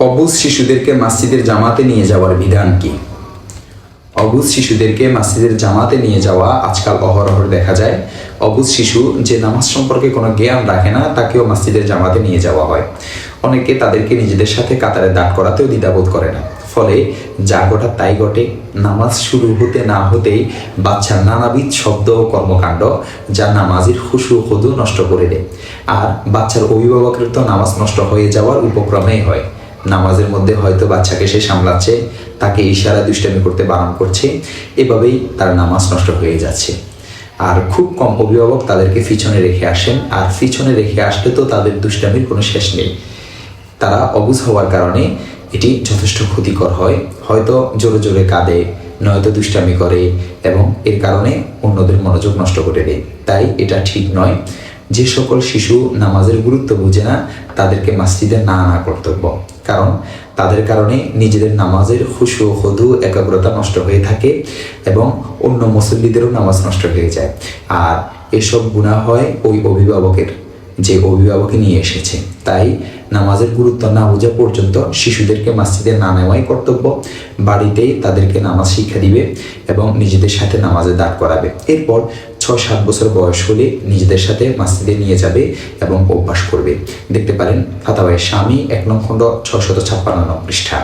অবুঝ শিশুদেরকে মসজিদের জামাতে নিয়ে যাওয়ার বিধান কি? অবুঝ শিশুদেরকে মসজিদের জামাতে নিয়ে যাওয়া আজকাল অহরহ দেখা যায়। অবুঝ শিশু যে নামাজ সম্পর্কে কোনো জ্ঞান রাখে না তাকেও মসজিদের জামাতে নিয়ে যাওয়া হয়। অনেকে তাদেরকে নিজেদের সাথে কাতারে দাঁড় করাতেও দ্বিধাবোধ করে না। ফলে যা ঘটা তাই ঘটে। নামাজ শুরু হতে না হতেই বাচ্চার নানাবিধ শব্দ ও কর্মকাণ্ড যা নামাজের খুশু খুদু নষ্ট করে দেয়। আর বাচ্চার অভিভাবকের তো নামাজ নষ্ট হয়ে যাওয়ার উপক্রমেই হয়। নামাজের মধ্যে হয়তো বাচ্চাকে সে সামলাচ্ছে, তাকে ইশারা দুষ্টামি করতে বারণ করছে, এভাবেই তার নামাজ নষ্ট হয়ে যাচ্ছে। আর খুব কম অভিভাবক তাদেরকে পিছনে রেখে আসেন, আর পিছনে রেখে আসলে তো তাদের দুষ্টামির কোনো শেষ নেই। তারা অবুঝ হওয়ার কারণে এটি যথেষ্ট ক্ষতিকর হয়। হয়তো জোরে জোরে কাঁদে, নয়তো দুষ্টামি করে এবং এর কারণে অন্যদের মনোযোগ নষ্ট করে দেয়। তাই এটা ঠিক নয়। যে সকল শিশু নামাজের গুরুত্ব বুঝে না তাদেরকে মসজিদে না আনা কর্তব্য, কারণ তাদের কারণে নিজেদের নামাজের খুশু খুদু একাগ্রতা নষ্ট হয়ে থাকে এবং অন্য মুসল্লিদেরও নামাজ নষ্ট হয়ে যায়। আর এসব গুনাহ হয় ওই অভিভাবকের, যে অভিভাবকে নিয়ে এসেছে। তাই নামাজের গুরুত্ব না বোঝা পর্যন্ত শিশুদেরকে মসজিদে না নেওয়াই কর্তব্য। বাড়িতেই তাদেরকে নামাজ শিক্ষা দিবে এবং নিজেদের সাথে নামাজে দাঁড় করাবে। এরপর 6-7 বছর বয়স হলে নিজেদের সাথে মসজিদে নিয়ে যাবে এবং অভ্যাস করবে। দেখতে পারেন ফাতাওয়ায়ে শামী 1 নং খণ্ড 656 নং পৃষ্ঠা।